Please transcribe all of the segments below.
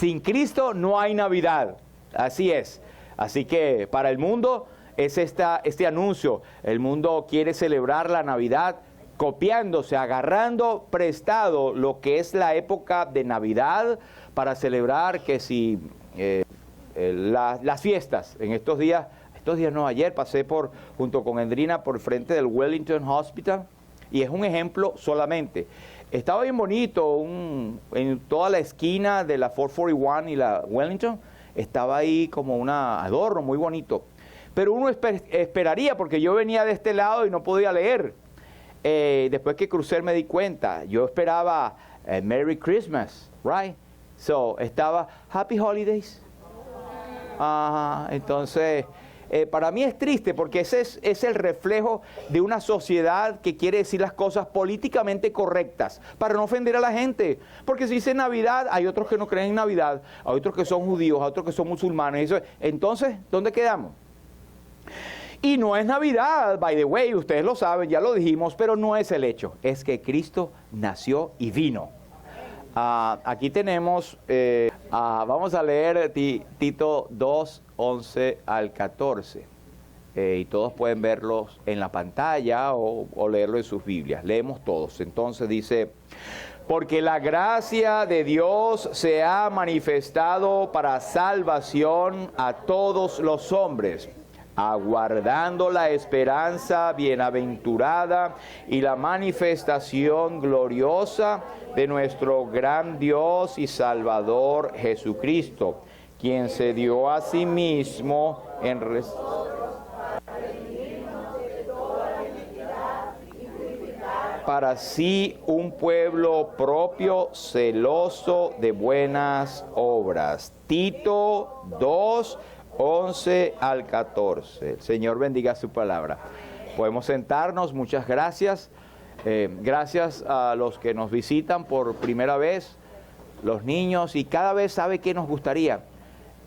Sin Cristo no hay Navidad. Así es. Así que para el mundo es este anuncio. El mundo quiere celebrar la Navidad copiándose, agarrando prestado lo que es la época de Navidad para celebrar que si las fiestas. En estos días no, ayer pasé junto con Endrina por frente del Wellington Hospital y es un ejemplo solamente. Estaba bien bonito, en toda la esquina de la 441 y la Wellington, estaba ahí como un adorno muy bonito. Pero uno esperaría, porque yo venía de este lado y no podía leer. Después que crucé me di cuenta, yo esperaba Merry Christmas, right? So, estaba Happy Holidays. Entonces, para mí es triste porque ese es el reflejo de una sociedad que quiere decir las cosas políticamente correctas para no ofender a la gente. Porque si dice Navidad, hay otros que no creen en Navidad, hay otros que son judíos, hay otros que son musulmanes. Entonces, ¿dónde quedamos? Y no es Navidad, by the way, ustedes lo saben, ya lo dijimos, pero no es el hecho. Es que Cristo nació y vino. Aquí tenemos, vamos a leer Tito 2, 11 al 14. Y todos pueden verlos en la pantalla o leerlo en sus Biblias. Leemos todos. Entonces dice: porque la gracia de Dios se ha manifestado para salvación a todos los hombres, aguardando la esperanza bienaventurada y la manifestación gloriosa de nuestro gran Dios y Salvador Jesucristo, quien se dio a sí mismo en para sí un pueblo propio, celoso de buenas obras. Tito 2, 11 al 14. El Señor bendiga su palabra. Podemos sentarnos, muchas gracias. Gracias a los que nos visitan por primera vez, los niños, y cada vez sabe qué nos gustaría.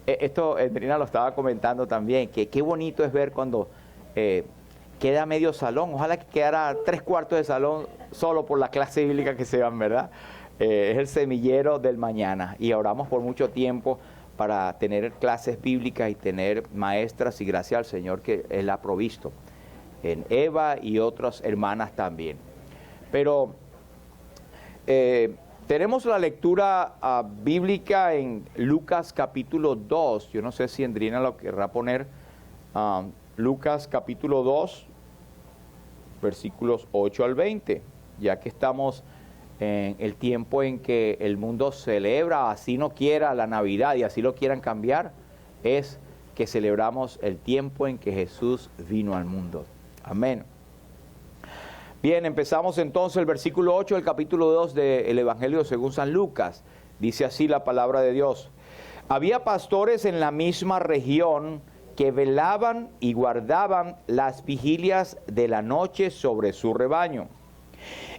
Esto Endrina lo estaba comentando también, que qué bonito es ver cuando queda medio salón. Ojalá que quedara 3/4 de salón solo por la clase bíblica que se dan, ¿verdad? Es el semillero del mañana y oramos por mucho tiempo para tener clases bíblicas y tener maestras, y gracias al Señor que Él ha provisto en Eva y otras hermanas también. Pero tenemos la lectura bíblica en Lucas capítulo 2. Yo no sé si Endrina lo querrá poner. Lucas capítulo 2, versículos 8 al 20, ya que estamos en el tiempo en que el mundo celebra, así no quiera, la Navidad y así lo quieran cambiar, es que celebramos el tiempo en que Jesús vino al mundo. Amén. Bien, empezamos entonces el versículo 8 del capítulo 2 del Evangelio según San Lucas. Dice así la palabra de Dios: había pastores en la misma región que velaban y guardaban las vigilias de la noche sobre su rebaño.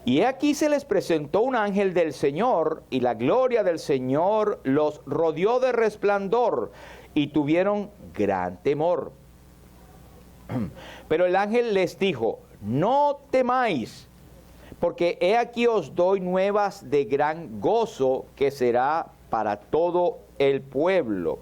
Y he aquí se les presentó un ángel del Señor, y la gloria del Señor los rodeó de resplandor, y tuvieron gran temor. Pero el ángel les dijo: no temáis, porque he aquí os doy nuevas de gran gozo, que será para todo el pueblo,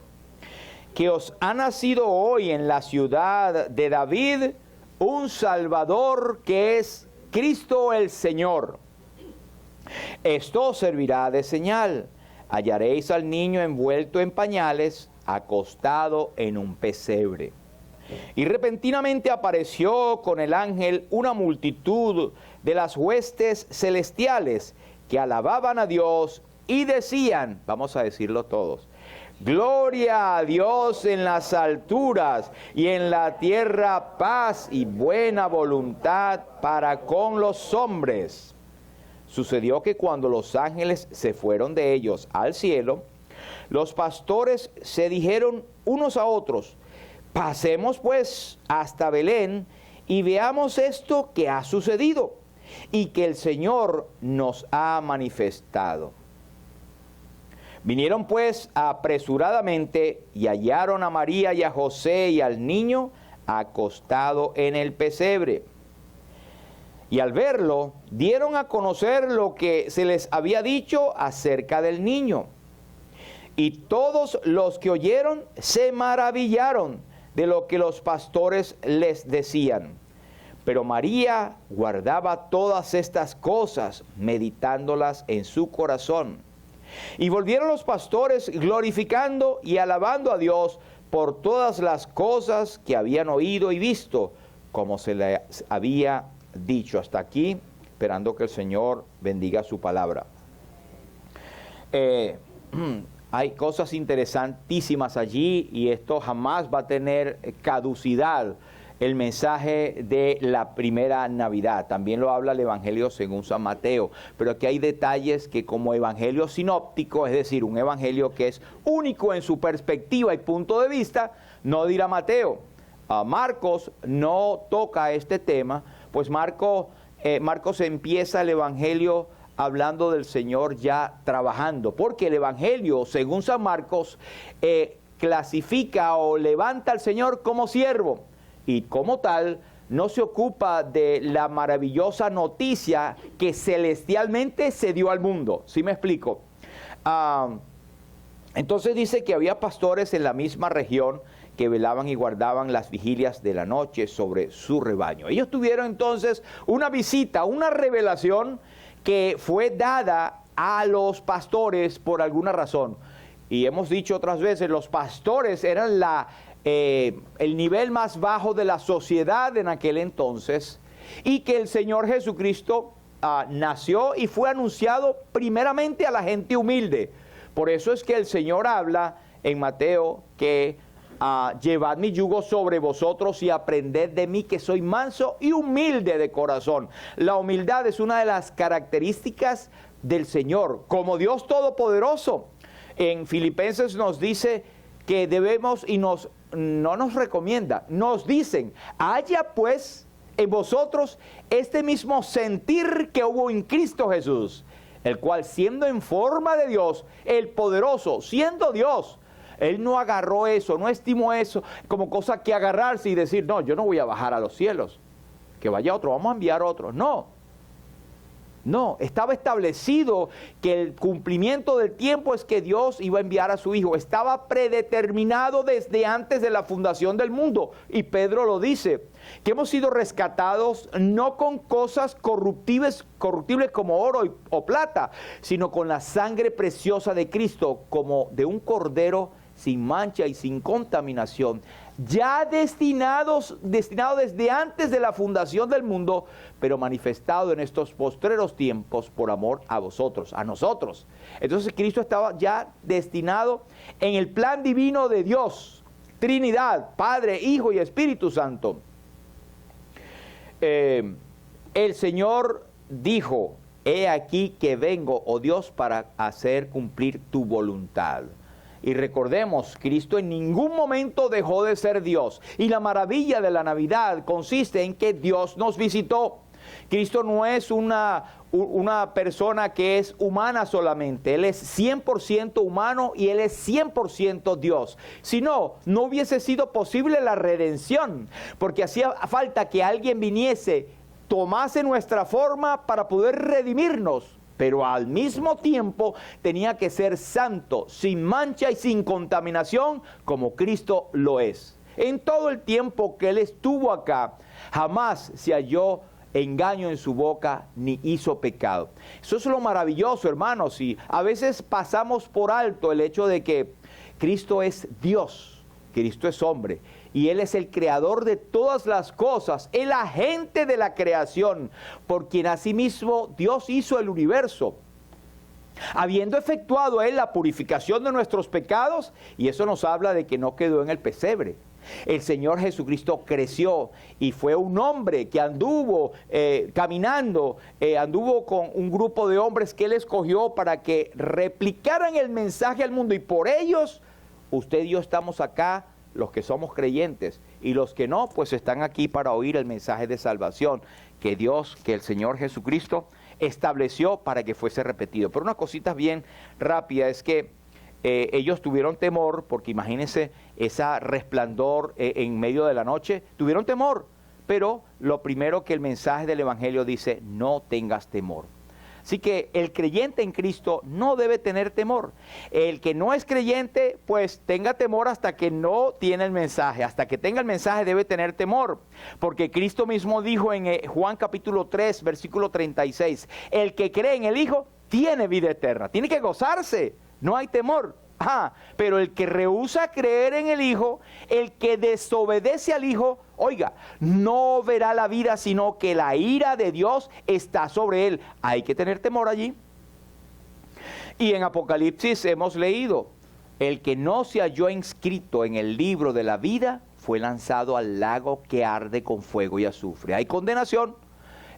que os ha nacido hoy en la ciudad de David un Salvador, que es Cristo el Señor. Esto os servirá de señal: hallaréis al niño envuelto en pañales, acostado en un pesebre. Y repentinamente apareció con el ángel una multitud de las huestes celestiales que alababan a Dios y decían, vamos a decirlo todos: gloria a Dios en las alturas, y en la tierra paz y buena voluntad para con los hombres. Sucedió que cuando los ángeles se fueron de ellos al cielo, los pastores se dijeron unos a otros: pasemos pues hasta Belén y veamos esto que ha sucedido y que el Señor nos ha manifestado. Vinieron pues apresuradamente y hallaron a María y a José y al niño acostado en el pesebre. Y al verlo, dieron a conocer lo que se les había dicho acerca del niño. Y todos los que oyeron se maravillaron de lo que los pastores les decían. Pero María guardaba todas estas cosas, meditándolas en su corazón. Y volvieron los pastores glorificando y alabando a Dios por todas las cosas que habían oído y visto, como se les había dicho. Hasta aquí, esperando que el Señor bendiga su palabra. Hay cosas interesantísimas allí y esto jamás va a tener caducidad. El mensaje de la primera Navidad. También lo habla el Evangelio según San Mateo. Pero aquí hay detalles que como evangelio sinóptico, es decir, un evangelio que es único en su perspectiva y punto de vista, no dirá Mateo. Marcos no toca este tema, pues Marcos empieza el evangelio hablando del Señor ya trabajando. Porque el evangelio, según San Marcos, clasifica o levanta al Señor como siervo. Y como tal, no se ocupa de la maravillosa noticia que celestialmente se dio al mundo. ¿Sí me explico? Entonces dice que había pastores en la misma región que velaban y guardaban las vigilias de la noche sobre su rebaño. Ellos tuvieron entonces una visita, una revelación que fue dada a los pastores por alguna razón. Y hemos dicho otras veces, los pastores eran el nivel más bajo de la sociedad en aquel entonces, y que el Señor Jesucristo nació y fue anunciado primeramente a la gente humilde. Por eso es que el Señor habla en Mateo que llevad mi yugo sobre vosotros y aprended de mí, que soy manso y humilde de corazón. La humildad es una de las características del Señor como Dios Todopoderoso. En Filipenses nos dice que debemos y no nos recomienda, nos dicen, haya pues en vosotros este mismo sentir que hubo en Cristo Jesús, el cual siendo en forma de Dios, el poderoso, siendo Dios, Él no agarró eso, no estimó eso como cosa que agarrarse y decir, no, yo no voy a bajar a los cielos, que vaya otro, vamos a enviar otro. No, estaba establecido que el cumplimiento del tiempo es que Dios iba a enviar a su Hijo. Estaba predeterminado desde antes de la fundación del mundo. Y Pedro lo dice, que hemos sido rescatados no con cosas corruptibles como oro o plata, sino con la sangre preciosa de Cristo, como de un cordero sin mancha y sin contaminación, ya destinado desde antes de la fundación del mundo, pero manifestado en estos postreros tiempos por amor a vosotros, a nosotros. Entonces Cristo estaba ya destinado en el plan divino de Dios, Trinidad, Padre, Hijo y Espíritu Santo. El Señor dijo, he aquí que vengo, oh Dios, para hacer cumplir tu voluntad. Y recordemos, Cristo en ningún momento dejó de ser Dios. Y la maravilla de la Navidad consiste en que Dios nos visitó. Cristo no es una persona que es humana solamente. Él es 100% humano y Él es 100% Dios. Si no, no hubiese sido posible la redención. Porque hacía falta que alguien viniese, tomase nuestra forma para poder redimirnos. Pero al mismo tiempo tenía que ser santo, sin mancha y sin contaminación, como Cristo lo es. En todo el tiempo que Él estuvo acá, jamás se halló engaño en su boca, ni hizo pecado. Eso es lo maravilloso, hermanos, y a veces pasamos por alto el hecho de que Cristo es Dios, Cristo es hombre, y Él es el creador de todas las cosas, el agente de la creación, por quien asimismo Dios hizo el universo, habiendo efectuado Él la purificación de nuestros pecados, y eso nos habla de que no quedó en el pesebre. El Señor Jesucristo creció y fue un hombre que anduvo caminando, anduvo con un grupo de hombres que Él escogió para que replicaran el mensaje al mundo, y por ellos usted y yo estamos acá, los que somos creyentes, y los que no, pues están aquí para oír el mensaje de salvación que Dios, que el Señor Jesucristo estableció para que fuese repetido. Pero una cosita bien rápida es que ellos tuvieron temor, porque imagínense ese resplandor en medio de la noche, tuvieron temor, pero lo primero que el mensaje del Evangelio dice, no tengas temor. Así que el creyente en Cristo no debe tener temor. El que no es creyente, pues tenga temor hasta que no tiene el mensaje. Hasta que tenga el mensaje debe tener temor. Porque Cristo mismo dijo en Juan capítulo 3, versículo 36, el que cree en el Hijo tiene vida eterna. Tiene que gozarse, no hay temor. Pero el que rehúsa creer en el Hijo, el que desobedece al Hijo, oiga, no verá la vida, sino que la ira de Dios está sobre él. Hay que tener temor allí. Y en Apocalipsis hemos leído, el que no se halló inscrito en el libro de la vida, fue lanzado al lago que arde con fuego y azufre. Hay condenación.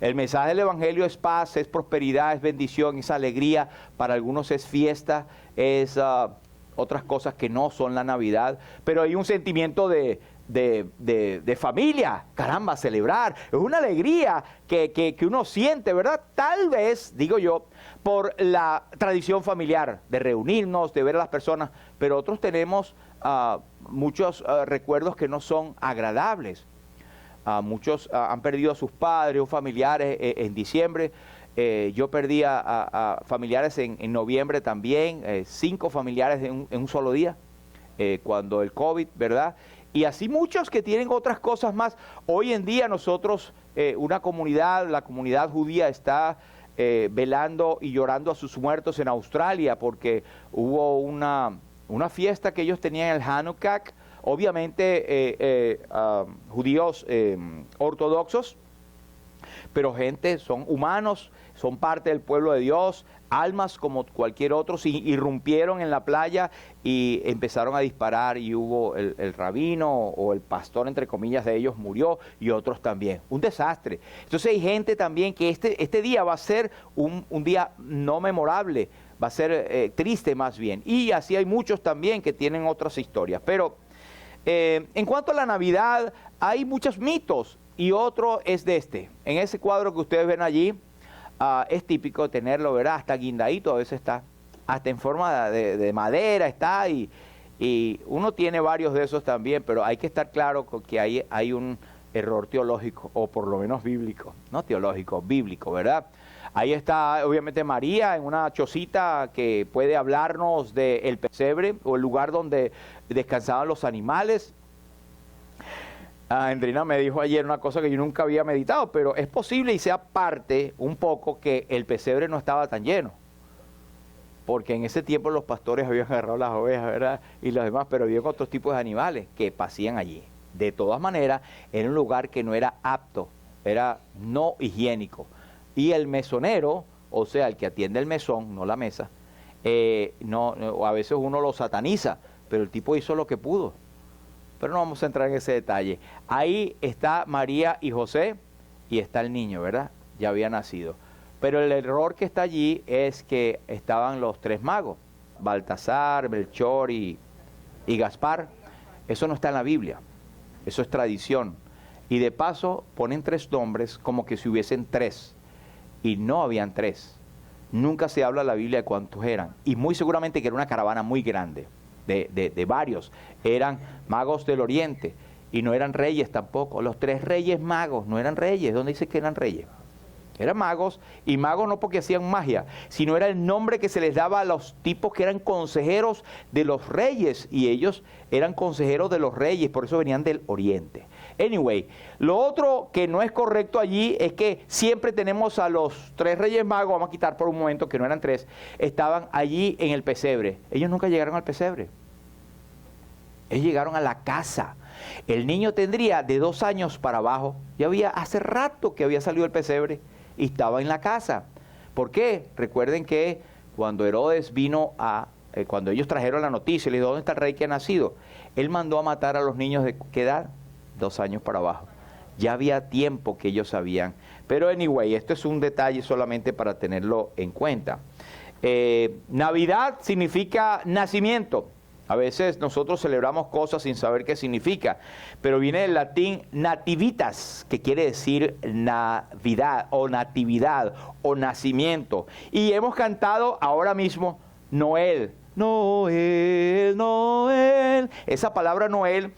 El mensaje del Evangelio es paz, es prosperidad, es bendición, es alegría. Para algunos es fiesta, es otras cosas que no son la Navidad, pero hay un sentimiento de familia, caramba, celebrar, es una alegría que uno siente, ¿verdad? Tal vez, digo yo, por la tradición familiar, de reunirnos, de ver a las personas, pero otros tenemos muchos recuerdos que no son agradables. Muchos han perdido a sus padres o familiares en diciembre. Yo perdí a familiares en noviembre también, 5 familiares en un solo día, cuando el COVID, ¿verdad? Y así muchos que tienen otras cosas más. Hoy en día nosotros, una comunidad, la comunidad judía está velando y llorando a sus muertos en Australia porque hubo una fiesta que ellos tenían en el Hanukkah, obviamente judíos ortodoxos, pero gente, son humanos, son parte del pueblo de Dios, almas como cualquier otro, irrumpieron en la playa y empezaron a disparar y hubo el rabino o el pastor, entre comillas, de ellos murió y otros también. Un desastre. Entonces hay gente también que este día va a ser un día no memorable, va a ser triste más bien. Y así hay muchos también que tienen otras historias. Pero en cuanto a la Navidad, hay muchos mitos y otro es de este. En ese cuadro que ustedes ven allí, es típico tenerlo, ¿verdad? Hasta guindadito a veces está, hasta en forma de madera está y uno tiene varios de esos también, pero hay que estar claro que hay un error teológico, o por lo menos bíblico, no teológico, bíblico, ¿verdad? Ahí está obviamente María en una chocita que puede hablarnos del pesebre o el lugar donde descansaban los animales. Andrina me dijo ayer una cosa que yo nunca había meditado, pero es posible y sea parte un poco que el pesebre no estaba tan lleno, porque en ese tiempo los pastores habían agarrado las ovejas, ¿verdad? Y los demás, pero había otros tipos de animales que pasían allí. De todas maneras, era un lugar que no era apto, era no higiénico. Y el mesonero, o sea, el que atiende el mesón, no la mesa, a veces uno lo sataniza, pero el tipo hizo lo que pudo. Pero no vamos a entrar en ese detalle. Ahí está María y José y está el niño, ¿verdad? Ya había nacido. Pero el error que está allí es que estaban los 3 magos, Baltasar, Melchor y Gaspar. Eso no está en la Biblia, eso es tradición. Y de paso ponen 3 nombres como que si hubiesen 3. Y no habían 3. Nunca se habla en la Biblia de cuántos eran. Y muy seguramente que era una caravana muy grande. De varios, eran magos del oriente y no eran reyes tampoco. Los 3 reyes magos no eran reyes. ¿Dónde dice que eran reyes? Eran magos, y magos no porque hacían magia, sino era el nombre que se les daba a los tipos que eran consejeros de los reyes, y ellos eran consejeros de los reyes, por eso venían del oriente. Anyway, lo otro que no es correcto allí es que siempre tenemos a los 3 reyes magos, vamos a quitar por un momento que no eran 3, estaban allí en el pesebre. Ellos nunca llegaron al pesebre. Ellos llegaron a la casa. El niño tendría de 2 años para abajo. Ya había hace rato que había salido el pesebre y estaba en la casa. ¿Por qué? Recuerden que cuando Herodes vino cuando ellos trajeron la noticia, le dijo, ¿dónde está el rey que ha nacido? Él mandó a matar a los niños de ¿qué edad? 2 años para abajo. Ya había tiempo que ellos sabían. Pero anyway, esto es un detalle solamente para tenerlo en cuenta. Navidad significa nacimiento. A veces nosotros celebramos cosas sin saber qué significa, pero viene del latín nativitas, que quiere decir Navidad o natividad o nacimiento. Y hemos cantado ahora mismo Noel, Noel, Noel. Esa palabra Noel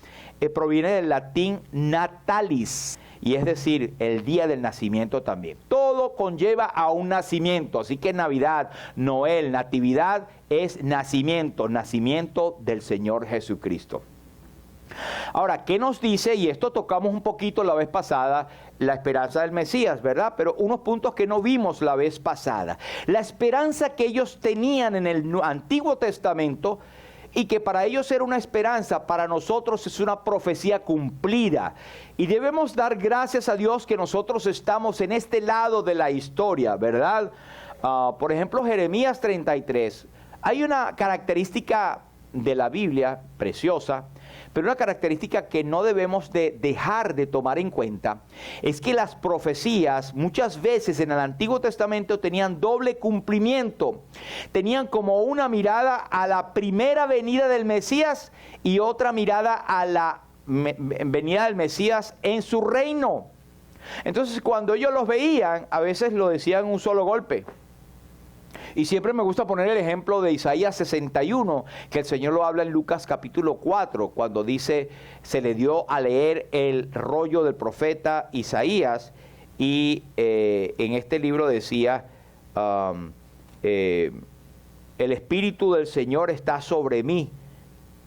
proviene del latín natalis, y es decir, el día del nacimiento también. Todo conlleva a un nacimiento, así que Navidad, Noel, Natividad es nacimiento, nacimiento del Señor Jesucristo. Ahora, ¿qué nos dice? Y esto tocamos un poquito la vez pasada, la esperanza del Mesías, ¿verdad? Pero unos puntos que no vimos la vez pasada. La esperanza que ellos tenían en el Antiguo Testamento y que para ellos era una esperanza, para nosotros es una profecía cumplida. Y debemos dar gracias a Dios que nosotros estamos en este lado de la historia, ¿verdad? Por ejemplo, Jeremías 33. Hay una característica de la Biblia preciosa, pero una característica que no debemos de dejar de tomar en cuenta es que las profecías muchas veces en el Antiguo Testamento tenían doble cumplimiento. Tenían como una mirada a la primera venida del Mesías y otra mirada a la venida del Mesías en su reino. Entonces, cuando ellos los veían, a veces lo decían en un solo golpe. Y siempre me gusta poner el ejemplo de Isaías 61, que el Señor lo habla en Lucas capítulo 4, cuando dice, se le dio a leer el rollo del profeta Isaías, y en este libro decía, el Espíritu del Señor está sobre mí.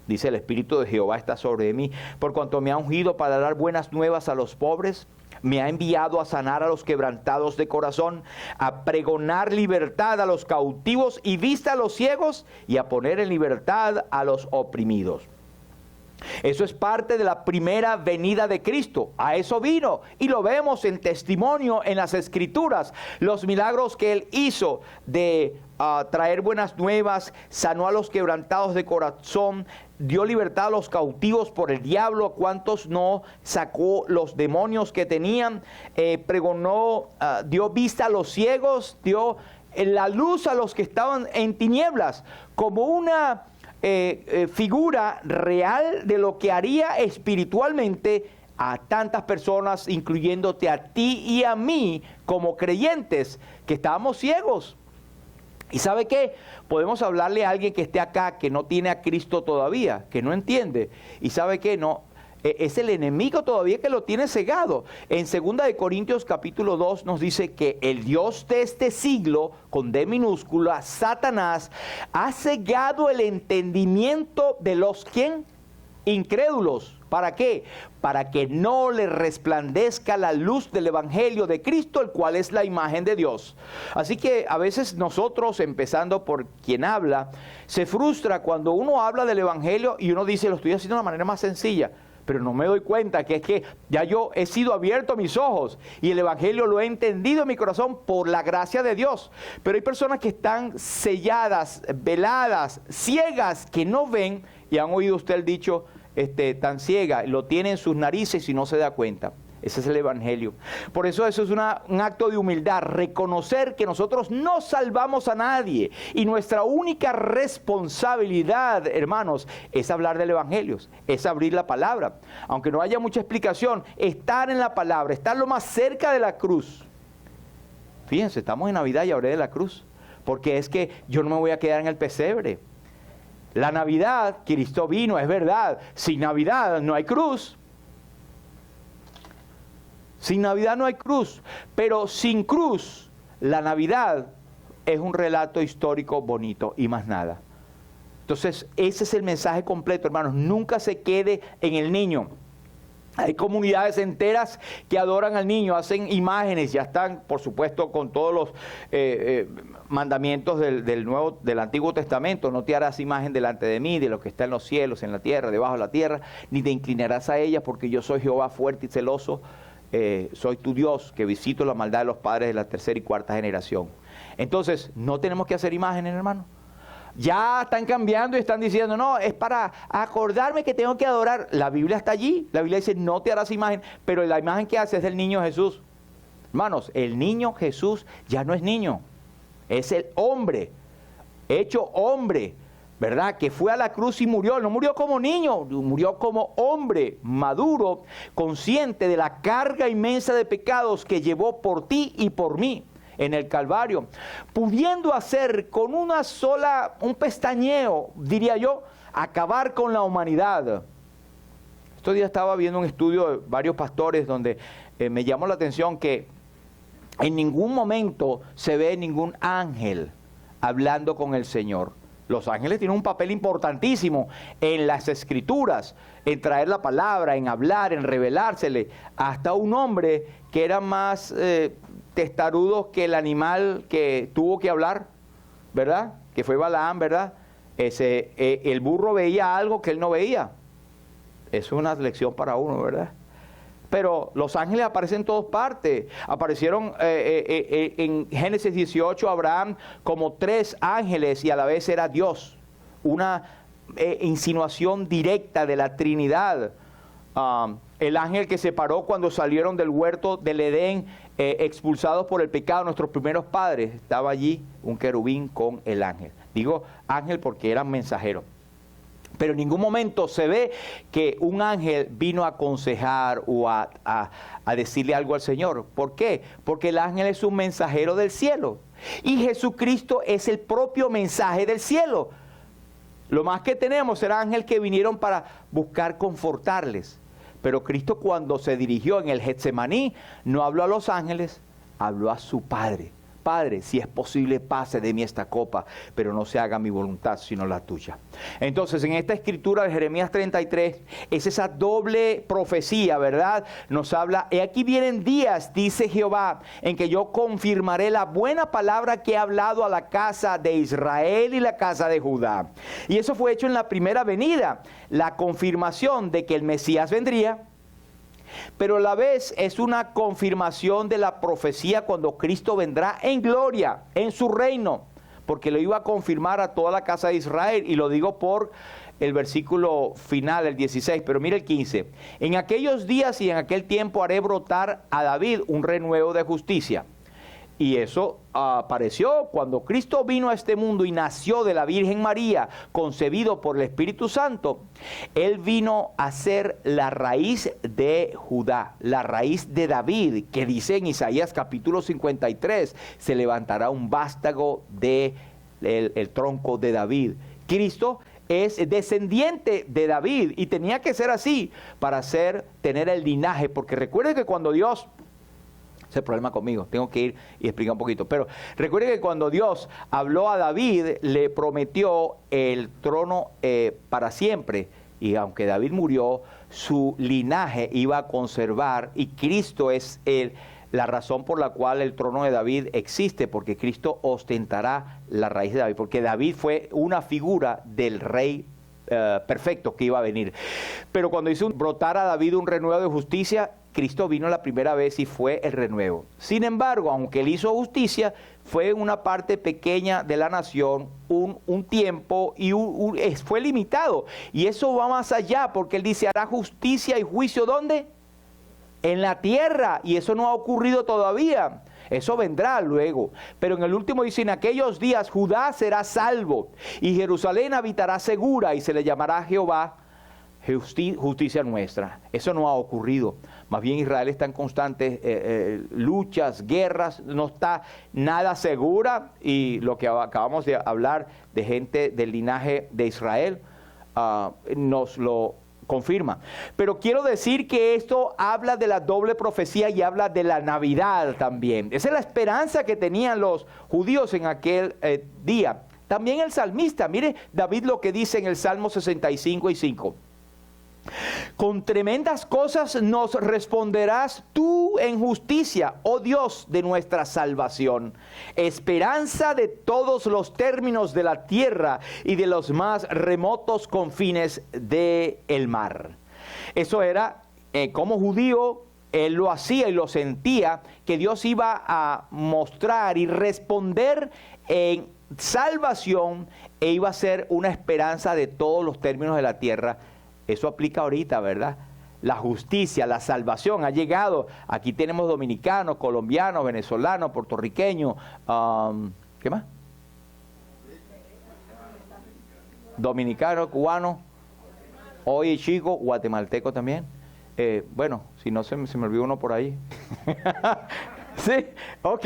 Dice, el Espíritu de Jehová está sobre mí, por cuanto me ha ungido para dar buenas nuevas a los pobres. Me ha enviado a sanar a los quebrantados de corazón, a pregonar libertad a los cautivos y vista a los ciegos, y a poner en libertad a los oprimidos. Eso es parte de la primera venida de Cristo. A eso vino, y lo vemos en testimonio en las Escrituras. Los milagros que Él hizo de traer buenas nuevas, sanó a los quebrantados de corazón, dio libertad a los cautivos por el diablo, a cuantos no sacó los demonios que tenían, pregonó, dio vista a los ciegos, dio la luz a los que estaban en tinieblas, como una figura real de lo que haría espiritualmente a tantas personas, incluyéndote a ti y a mí como creyentes que estábamos ciegos. ¿Y sabe qué? Podemos hablarle a alguien que esté acá, que no tiene a Cristo todavía, que no entiende. ¿Y sabe qué? No, es el enemigo todavía que lo tiene cegado. En 2 de Corintios capítulo 2 nos dice que el Dios de este siglo, con D minúscula, Satanás, ha cegado el entendimiento de los, ¿quién? Incrédulos. ¿Para qué? Para que no le resplandezca la luz del Evangelio de Cristo, el cual es la imagen de Dios. Así que a veces nosotros, empezando por quien habla, se frustra cuando uno habla del Evangelio y uno dice, lo estoy haciendo de una manera más sencilla, pero no me doy cuenta que es que ya yo he sido abierto mis ojos y el Evangelio lo he entendido en mi corazón por la gracia de Dios. Pero hay personas que están selladas, veladas, ciegas, que no ven, y han oído usted el dicho, tan ciega, lo tiene en sus narices y no se da cuenta. Ese es el Evangelio. Por eso es un acto de humildad, reconocer que nosotros no salvamos a nadie y nuestra única responsabilidad, hermanos, es hablar del Evangelio, es abrir la palabra. Aunque no haya mucha explicación, estar en la palabra, estar lo más cerca de la cruz. Fíjense, estamos en Navidad y hablé de la cruz, porque es que yo no me voy a quedar en el pesebre. La Navidad, Cristo vino, es verdad. Sin Navidad no hay cruz. Sin Navidad no hay cruz. Pero sin cruz, la Navidad es un relato histórico bonito y más nada. Entonces, ese es el mensaje completo, hermanos. Nunca se quede en el niño. Hay comunidades enteras que adoran al niño, hacen imágenes, ya están, por supuesto, con todos los mandamientos del Antiguo Testamento. No te harás imagen delante de mí, de lo que está en los cielos, en la tierra, debajo de la tierra, ni te inclinarás a ella, porque yo soy Jehová fuerte y celoso, soy tu Dios, que visito la maldad de los padres de la tercera y cuarta generación. Entonces, no tenemos que hacer imágenes, hermano. Ya están cambiando y están diciendo, no, es para acordarme que tengo que adorar. La Biblia está allí, la Biblia dice, no te harás imagen, pero la imagen que hace es del niño Jesús. Hermanos, el niño Jesús ya no es niño, es el hombre, hecho hombre, ¿verdad? Que fue a la cruz y murió, no murió como niño, murió como hombre maduro, consciente de la carga inmensa de pecados que llevó por ti y por mí en el Calvario, pudiendo hacer con un pestañeo, diría yo, acabar con la humanidad. Estos días estaba viendo un estudio de varios pastores donde me llamó la atención que en ningún momento se ve ningún ángel hablando con el Señor. Los ángeles tienen un papel importantísimo en las escrituras, en traer la palabra, en hablar, en revelársele. Hasta un hombre que era más testarudo que el animal que tuvo que hablar, ¿verdad? Que fue Balaam, ¿verdad? El burro veía algo que él no veía. Eso es una lección para uno, ¿verdad? Pero los ángeles aparecen en todas partes. Aparecieron en Génesis 18 Abraham como 3 ángeles y a la vez era Dios. Una insinuación directa de la Trinidad. El ángel que se paró cuando salieron del huerto del Edén, expulsados por el pecado, nuestros primeros padres, estaba allí un querubín con el ángel. Digo ángel porque eran mensajeros. Pero en ningún momento se ve que un ángel vino a aconsejar o a decirle algo al Señor. ¿Por qué? Porque el ángel es un mensajero del cielo. Y Jesucristo es el propio mensaje del cielo. Lo más que tenemos era ángeles que vinieron para buscar confortarles. Pero Cristo, cuando se dirigió en el Getsemaní, no habló a los ángeles, habló a su Padre. Padre, si es posible, pase de mí esta copa, pero no se haga mi voluntad, sino la tuya. Entonces, en esta escritura de Jeremías 33, es esa doble profecía, ¿verdad? Nos habla, y aquí vienen días, dice Jehová, en que yo confirmaré la buena palabra que he hablado a la casa de Israel y la casa de Judá. Y eso fue hecho en la primera venida, la confirmación de que el Mesías vendría. Pero a la vez es una confirmación de la profecía cuando Cristo vendrá en gloria, en su reino, porque lo iba a confirmar a toda la casa de Israel, y lo digo por el versículo final, el 16, pero mira el 15. En aquellos días y en aquel tiempo haré brotar a David un renuevo de justicia. Y eso apareció cuando Cristo vino a este mundo y nació de la Virgen María, concebido por el Espíritu Santo. Él vino a ser la raíz de Judá, la raíz de David, que dice en Isaías capítulo 53, se levantará un vástago del tronco de David. Cristo es descendiente de David y tenía que ser así para tener el linaje, porque recuerden que cuando Dios... Ese es el problema conmigo, tengo que ir y explicar un poquito. Pero recuerde que cuando Dios habló a David, le prometió el trono para siempre. Y aunque David murió, su linaje iba a conservar. Y Cristo es la razón por la cual el trono de David existe, porque Cristo ostentará la raíz de David. Porque David fue una figura del rey perfecto que iba a venir. Pero cuando hizo brotar a David un renuevo de justicia, Cristo vino la primera vez y fue el renuevo. Sin embargo, aunque él hizo justicia, fue una parte pequeña de la nación, un tiempo, y fue limitado. Y eso va más allá, porque él dice, hará justicia y juicio, ¿dónde? En la tierra, y eso no ha ocurrido todavía. Eso vendrá luego. Pero en el último dice, en aquellos días Judá será salvo, y Jerusalén habitará segura, y se le llamará Jehová justicia nuestra. Eso no ha ocurrido. Más bien Israel está en constantes luchas, guerras, no está nada segura, y lo que acabamos de hablar de gente del linaje de Israel nos lo confirma. Pero quiero decir que esto habla de la doble profecía y habla de la Navidad también. Esa es la esperanza que tenían los judíos en aquel día. También el salmista, mire David lo que dice en el Salmo 65:5. Con tremendas cosas nos responderás tú en justicia, oh Dios de nuestra salvación, esperanza de todos los términos de la tierra y de los más remotos confines del mar. Eso era, como judío, él lo hacía y lo sentía, que Dios iba a mostrar y responder en salvación, e iba a ser una esperanza de todos los términos de la tierra. Eso aplica ahorita, ¿verdad? La justicia, la salvación ha llegado. Aquí tenemos dominicanos, colombianos, venezolanos, puertorriqueños. ¿Qué más? Dominicano, cubano. Oye, chico, guatemalteco también. Bueno, si no se me olvidó uno por ahí. Sí, ok,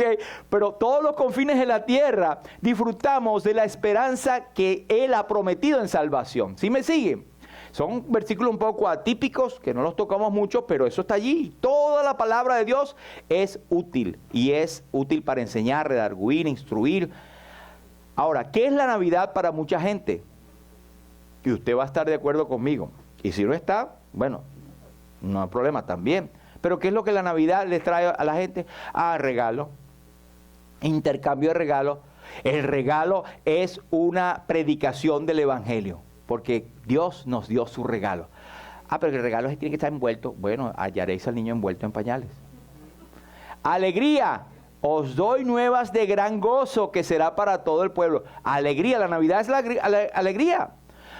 pero todos los confines de la tierra disfrutamos de la esperanza que Él ha prometido en salvación. ¿Sí me siguen? Son versículos un poco atípicos, que no los tocamos mucho, pero eso está allí. Toda la palabra de Dios es útil, y es útil para enseñar, redarguir, instruir. Ahora, ¿qué es la Navidad para mucha gente? Y usted va a estar de acuerdo conmigo. Y si no está, bueno, no hay problema también. Pero ¿qué es lo que la Navidad les trae a la gente? Regalo, intercambio de regalos. El regalo es una predicación del Evangelio, porque Dios nos dio su regalo. Pero el regalo tiene que estar envuelto. Bueno, hallaréis al niño envuelto en pañales. Alegría, os doy nuevas de gran gozo que será para todo el pueblo. Alegría, la Navidad es la alegría.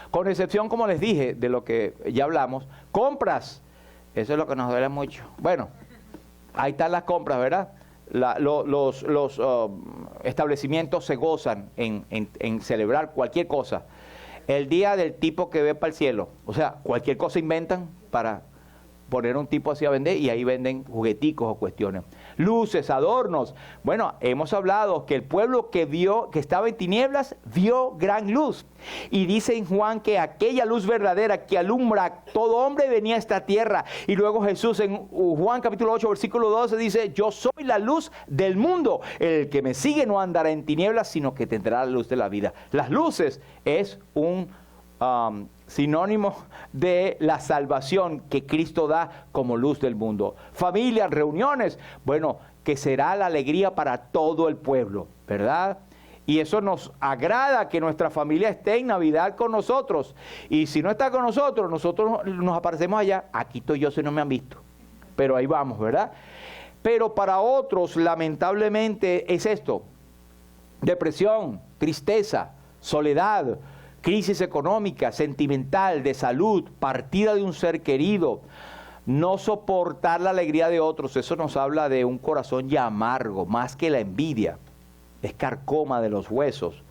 Con excepción, como les dije, de lo que ya hablamos, compras. Eso es lo que nos duele mucho. Bueno, ahí están las compras, ¿verdad? Los establecimientos se gozan en celebrar cualquier cosa. El día del tipo que ve para el cielo. O sea, cualquier cosa inventan para poner un tipo así a vender, y ahí venden jugueticos o cuestiones. Luces, adornos. Bueno, hemos hablado que el pueblo que estaba en tinieblas, vio gran luz. Y dice en Juan que aquella luz verdadera que alumbra a todo hombre venía a esta tierra. Y luego Jesús en Juan capítulo 8, versículo 12 dice: yo soy la luz del mundo. El que me sigue no andará en tinieblas, sino que tendrá la luz de la vida. Las luces es un sinónimo de la salvación que Cristo da como luz del mundo. Familias, reuniones, bueno, que será la alegría para todo el pueblo, ¿verdad? Y eso nos agrada, que nuestra familia esté en Navidad con nosotros. Y si no está con nosotros, nosotros nos aparecemos allá. Aquí estoy yo si no me han visto. Pero ahí vamos, ¿verdad? Pero para otros, lamentablemente, es esto: depresión, tristeza, soledad, crisis económica, sentimental, de salud, partida de un ser querido, no soportar la alegría de otros. Eso nos habla de un corazón ya amargo, más que la envidia. Es carcoma de los huesos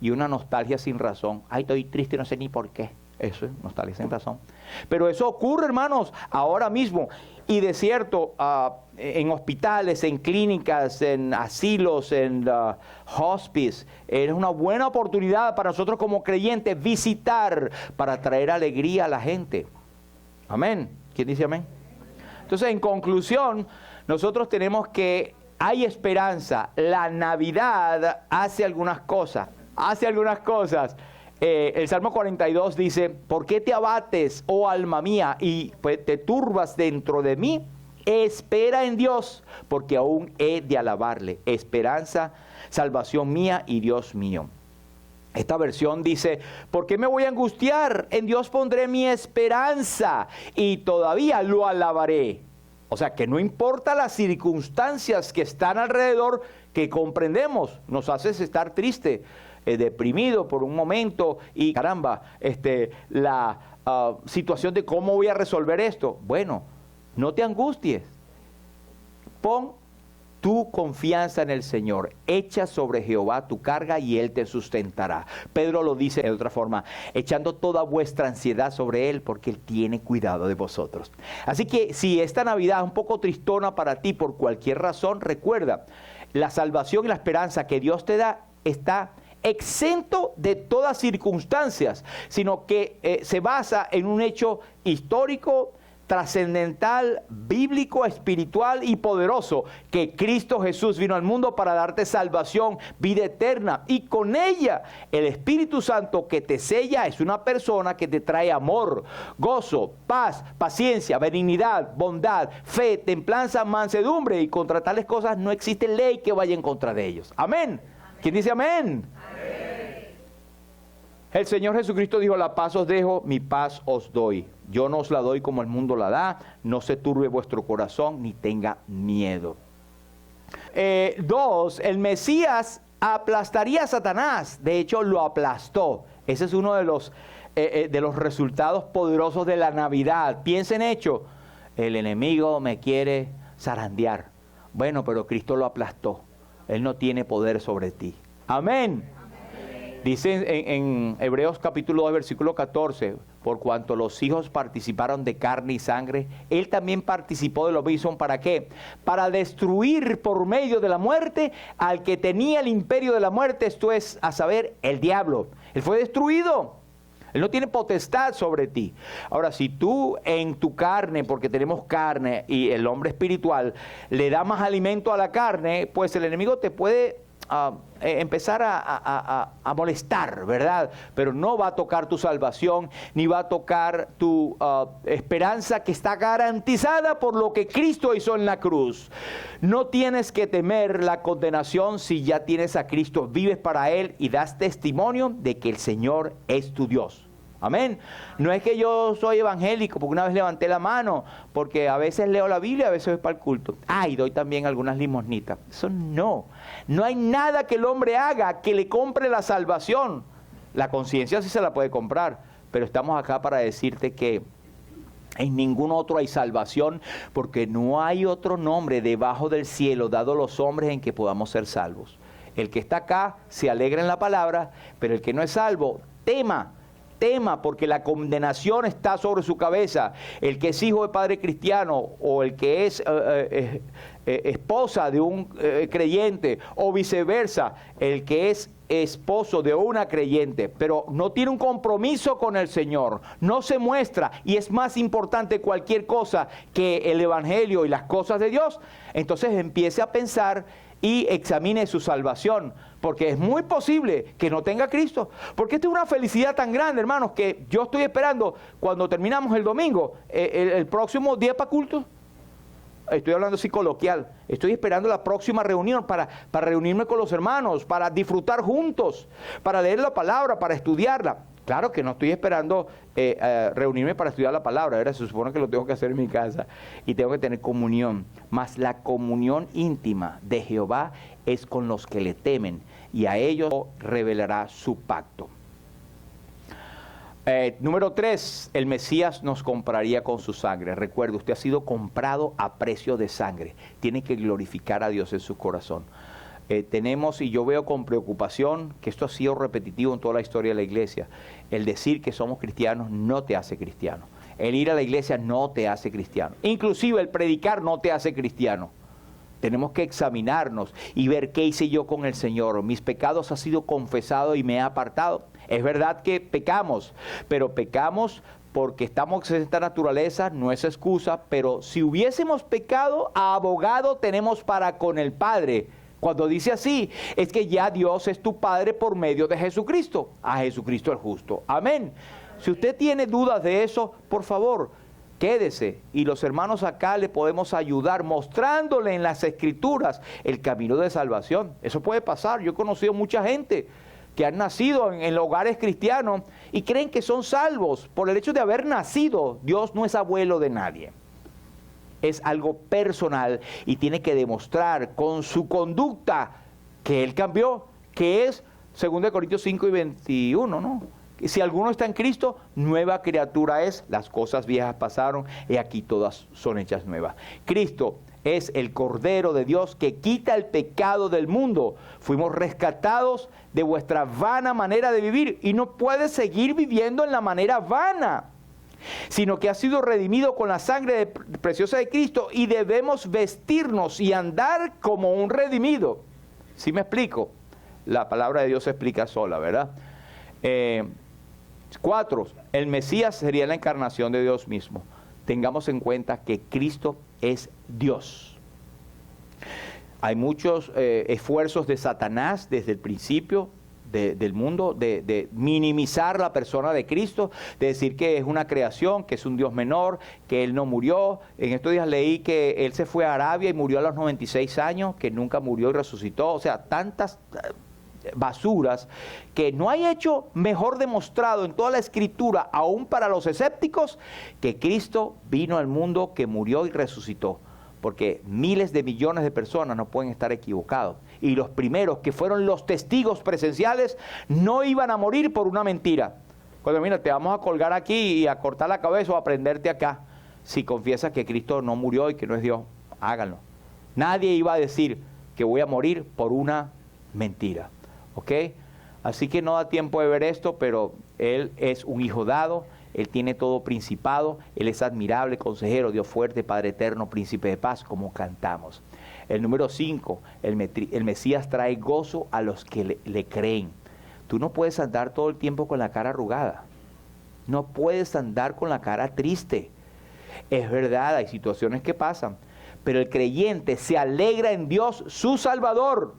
y una nostalgia sin razón. Ay, estoy triste, no sé ni por qué. Eso es nostalgia sin razón. Pero eso ocurre, hermanos, ahora mismo. Y de cierto, en hospitales, en clínicas, en asilos, en hospice, es una buena oportunidad para nosotros como creyentes visitar, para traer alegría a la gente. Amén. ¿Quién dice amén? Entonces, en conclusión, nosotros tenemos que hay esperanza. La Navidad hace algunas cosas. El Salmo 42 dice: ¿por qué te abates, oh alma mía, y pues te turbas dentro de mí? Espera en Dios, porque aún he de alabarle. Esperanza, salvación mía y Dios mío. Esta versión dice: ¿por qué me voy a angustiar? En Dios pondré mi esperanza y todavía lo alabaré. O sea, que no importa las circunstancias que están alrededor, que comprendemos, nos haces estar triste, deprimido por un momento, y caramba, la situación de cómo voy a resolver esto. Bueno, no te angusties. Pon tu confianza en el Señor. Echa sobre Jehová tu carga y Él te sustentará. Pedro lo dice de otra forma: echando toda vuestra ansiedad sobre Él, porque Él tiene cuidado de vosotros. Así que si esta Navidad es un poco tristona para ti por cualquier razón, recuerda, la salvación y la esperanza que Dios te da está exento de todas circunstancias, sino que se basa en un hecho histórico, trascendental, bíblico, espiritual y poderoso, que Cristo Jesús vino al mundo para darte salvación, vida eterna, y con ella el Espíritu Santo que te sella es una persona que te trae amor, gozo, paz, paciencia, benignidad, bondad, fe, templanza, mansedumbre, y contra tales cosas no existe ley que vaya en contra de ellos. Amén. ¿Quién dice amén? El Señor Jesucristo dijo: la paz os dejo, mi paz os doy. Yo no os la doy como el mundo la da. No se turbe vuestro corazón ni tenga miedo. 2. El Mesías aplastaría a Satanás. De hecho, lo aplastó. Ese es uno de los resultados poderosos de la Navidad. Piensen en hecho: el enemigo me quiere zarandear. Bueno, pero Cristo lo aplastó. Él no tiene poder sobre ti. Amén. Dice en Hebreos capítulo 2, versículo 14: por cuanto los hijos participaron de carne y sangre, Él también participó de lo mismo. ¿Para qué? Para destruir por medio de la muerte al que tenía el imperio de la muerte, esto es, a saber, el diablo. Él fue destruido. Él no tiene potestad sobre ti. Ahora, si tú en tu carne, porque tenemos carne y el hombre espiritual, le da más alimento a la carne, pues el enemigo te puede empezar a molestar, ¿verdad? Pero no va a tocar tu salvación, ni va a tocar tu esperanza que está garantizada por lo que Cristo hizo en la cruz. No tienes que temer la condenación si ya tienes a Cristo, vives para Él y das testimonio de que el Señor es tu Dios. Amén. No es que yo soy evangélico, porque una vez levanté la mano, porque a veces leo la Biblia, a veces voy para el culto. Y doy también algunas limosnitas. Eso no. No hay nada que el hombre haga que le compre la salvación. La conciencia sí se la puede comprar, pero estamos acá para decirte que en ningún otro hay salvación, porque no hay otro nombre debajo del cielo dado a los hombres en que podamos ser salvos. El que está acá se alegra en la palabra, pero el que no es salvo, tema porque la condenación está sobre su cabeza. El que es hijo de padre cristiano o el que es esposa de un creyente o viceversa, el que es esposo de una creyente, pero no tiene un compromiso con el Señor, no se muestra y es más importante cualquier cosa que el evangelio y las cosas de Dios, entonces empiece a pensar y examine su salvación, porque es muy posible que no tenga Cristo, porque esta es una felicidad tan grande, hermanos, que yo estoy esperando cuando terminamos el domingo, el próximo día para culto. Estoy hablando así coloquial, estoy esperando la próxima reunión para reunirme con los hermanos, para disfrutar juntos, para leer la palabra, para estudiarla. Claro que no estoy esperando reunirme para estudiar la palabra, ¿verdad? Se supone que lo tengo que hacer en mi casa y tengo que tener comunión. Mas la comunión íntima de Jehová es con los que le temen y a ellos revelará su pacto. Número 3, el Mesías nos compraría con su sangre. Recuerde, usted ha sido comprado a precio de sangre. Tiene que glorificar a Dios en su corazón. Tenemos, y yo veo con preocupación, que esto ha sido repetitivo en toda la historia de la iglesia. El decir que somos cristianos no te hace cristiano. El ir a la iglesia no te hace cristiano. Inclusive el predicar no te hace cristiano. Tenemos que examinarnos y ver qué hice yo con el Señor. Mis pecados han sido confesados y me he apartado. Es verdad que pecamos, pero pecamos porque estamos en esta naturaleza, no es excusa, pero si hubiésemos pecado, abogado tenemos para con el Padre. Cuando dice así, es que ya Dios es tu Padre por medio de Jesucristo, a Jesucristo el justo. Amén. Si usted tiene dudas de eso, por favor, quédese y los hermanos acá le podemos ayudar mostrándole en las Escrituras el camino de salvación. Eso puede pasar. Yo he conocido mucha gente que han nacido en hogares cristianos y creen que son salvos por el hecho de haber nacido. Dios no es abuelo de nadie. Es algo personal y tiene que demostrar con su conducta que Él cambió, que es 2 Corintios 5 y 21, ¿no? Si alguno está en Cristo, nueva criatura es, las cosas viejas pasaron y aquí todas son hechas nuevas. Cristo es el Cordero de Dios que quita el pecado del mundo. Fuimos rescatados de vuestra vana manera de vivir y no puedes seguir viviendo en la manera vana, sino que ha sido redimido con la sangre preciosa de Cristo y debemos vestirnos y andar como un redimido. ¿Sí me explico? La palabra de Dios se explica sola, ¿verdad? 4, el Mesías sería la encarnación de Dios mismo. Tengamos en cuenta que Cristo es Dios. Hay muchos esfuerzos de Satanás desde el principio del mundo de minimizar la persona de Cristo, de decir que es una creación, que es un Dios menor, que Él no murió. En estos días leí que Él se fue a Arabia y murió a los 96 años, que nunca murió y resucitó. O sea, tantas basuras que no hay hecho mejor demostrado en toda la Escritura, aún para los escépticos, que Cristo vino al mundo, que murió y resucitó. Porque miles de millones de personas no pueden estar equivocados. Y los primeros, que fueron los testigos presenciales, no iban a morir por una mentira. Cuando mira, te vamos a colgar aquí y a cortar la cabeza o a prenderte acá. Si confiesas que Cristo no murió y que no es Dios, háganlo. Nadie iba a decir que voy a morir por una mentira. ¿Ok? Así que no da tiempo de ver esto, pero Él es un hijo dado. Él tiene todo principado, Él es admirable, consejero, Dios fuerte, Padre eterno, príncipe de paz, como cantamos. El número 5, el Mesías trae gozo a los que le creen. Tú no puedes andar todo el tiempo con la cara arrugada. No puedes andar con la cara triste. Es verdad, hay situaciones que pasan, pero el creyente se alegra en Dios, su Salvador.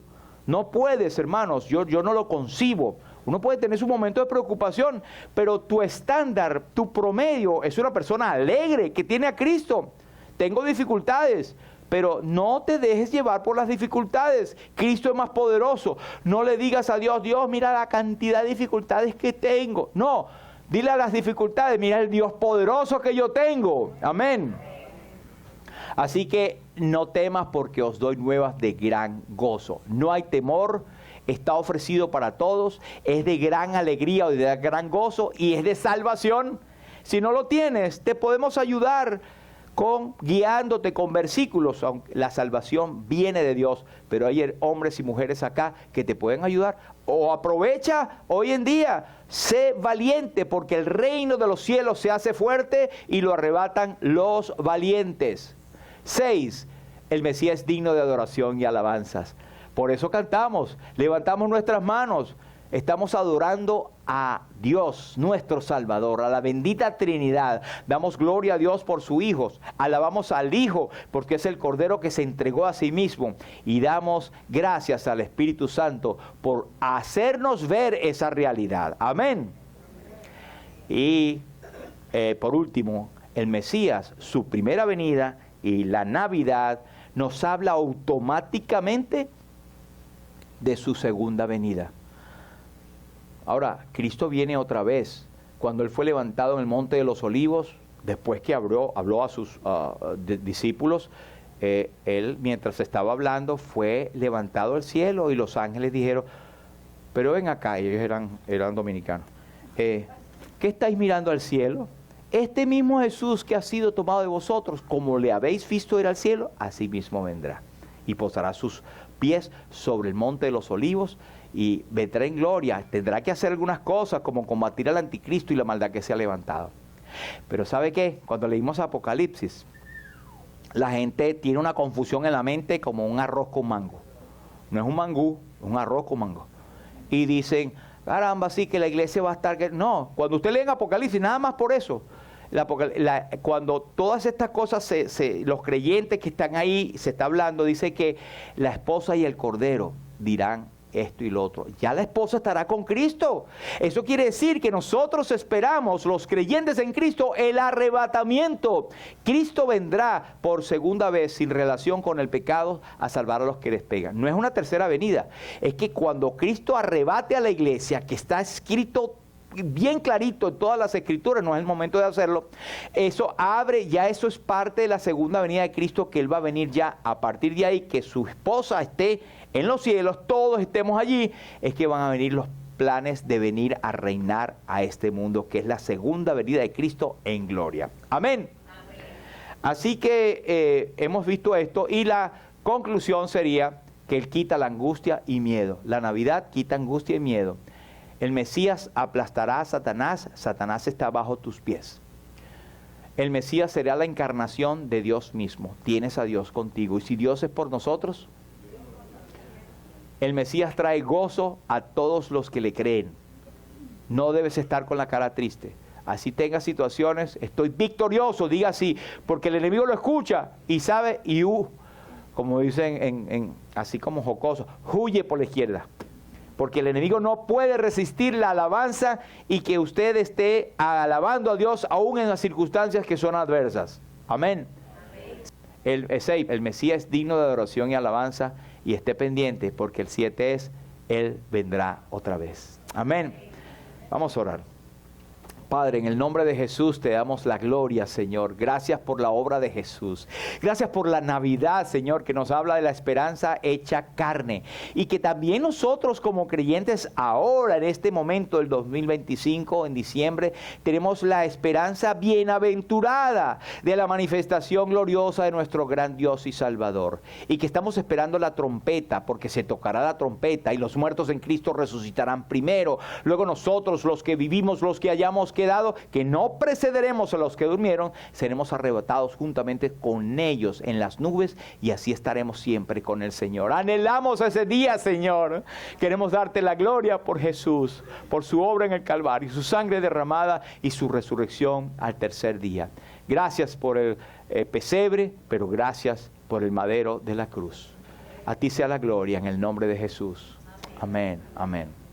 No puedes, hermanos, yo no lo concibo. Uno puede tener su momento de preocupación, pero tu estándar, tu promedio es una persona alegre que tiene a Cristo. Tengo dificultades, pero no te dejes llevar por las dificultades. Cristo es más poderoso. No le digas a Dios, Dios, mira la cantidad de dificultades que tengo. No, dile a las dificultades, mira el Dios poderoso que yo tengo. Amén. Así que no temas porque os doy nuevas de gran gozo. No hay temor, está ofrecido para todos, es de gran alegría o de gran gozo y es de salvación. Si no lo tienes, te podemos ayudar guiándote con versículos. La salvación viene de Dios, pero hay hombres y mujeres acá que te pueden ayudar. O aprovecha hoy en día, sé valiente, porque el reino de los cielos se hace fuerte y lo arrebatan los valientes. 6. El Mesías es digno de adoración y alabanzas. Por eso cantamos, levantamos nuestras manos, estamos adorando a Dios, nuestro Salvador, a la bendita Trinidad. Damos gloria a Dios por su Hijo, alabamos al Hijo porque es el Cordero que se entregó a sí mismo, y damos gracias al Espíritu Santo por hacernos ver esa realidad. Amén. Y por último, el Mesías, su primera venida y la Navidad nos habla automáticamente de su segunda venida. Ahora, Cristo viene otra vez. Cuando Él fue levantado en el Monte de los Olivos, después que habló a sus discípulos, Él, mientras estaba hablando, fue levantado al cielo y los ángeles dijeron, pero ven acá, ellos eran dominicanos, ¿qué estáis mirando al cielo? Este mismo Jesús que ha sido tomado de vosotros, como le habéis visto ir al cielo, así mismo vendrá. Y posará sus pies sobre el Monte de los Olivos y vendrá en gloria. Tendrá que hacer algunas cosas como combatir al anticristo y la maldad que se ha levantado. Pero ¿sabe qué? Cuando leímos Apocalipsis, la gente tiene una confusión en la mente como un arroz con mango. No es un mangú, es un arroz con mango. Y dicen, caramba, sí que la iglesia va a estar... No, cuando usted lee en Apocalipsis, nada más por eso. Cuando todas estas cosas, los creyentes que están ahí, se está hablando, dice que la esposa y el cordero dirán esto y lo otro. Ya la esposa estará con Cristo. Eso quiere decir que nosotros esperamos, los creyentes en Cristo, el arrebatamiento. Cristo vendrá por segunda vez sin relación con el pecado a salvar a los que les pegan. No es una tercera venida. Es que cuando Cristo arrebate a la iglesia, que está escrito bien clarito en todas las escrituras, no es el momento de hacerlo, eso abre, ya eso es parte de la segunda venida de Cristo, que Él va a venir ya a partir de ahí, que su esposa esté en los cielos, todos estemos allí, es que van a venir los planes de venir a reinar a este mundo, que es la segunda venida de Cristo en gloria. Amén. Así que hemos visto esto y la conclusión sería que Él quita la angustia y miedo. La Navidad quita angustia y miedo. El Mesías aplastará a Satanás, Satanás está bajo tus pies. El Mesías será la encarnación de Dios mismo, tienes a Dios contigo. Y si Dios es por nosotros, el Mesías trae gozo a todos los que le creen. No debes estar con la cara triste. Así tengas situaciones, estoy victorioso, diga así, porque el enemigo lo escucha y sabe, y como dicen así como jocoso, huye por la izquierda. Porque el enemigo no puede resistir la alabanza y que usted esté alabando a Dios aún en las circunstancias que son adversas. Amén. El Mesías es digno de adoración y alabanza, y esté pendiente porque el 7 es, Él vendrá otra vez. Amén. Vamos a orar. Padre, en el nombre de Jesús te damos la gloria, Señor. Gracias por la obra de Jesús. Gracias por la Navidad, Señor, que nos habla de la esperanza hecha carne. Y que también nosotros como creyentes ahora, en este momento del 2025, en diciembre, tenemos la esperanza bienaventurada de la manifestación gloriosa de nuestro gran Dios y Salvador. Y que estamos esperando la trompeta, porque se tocará la trompeta y los muertos en Cristo resucitarán primero. Luego nosotros, los que vivimos, los que hayamos quedado, que no precederemos a los que durmieron, seremos arrebatados juntamente con ellos en las nubes y así estaremos siempre con el Señor. Anhelamos ese día, Señor. Queremos darte la gloria por Jesús, por su obra en el Calvario, su sangre derramada y su resurrección al tercer día. Gracias por el pesebre, pero gracias por el madero de la cruz. A ti sea la gloria en el nombre de Jesús. Amén, amén.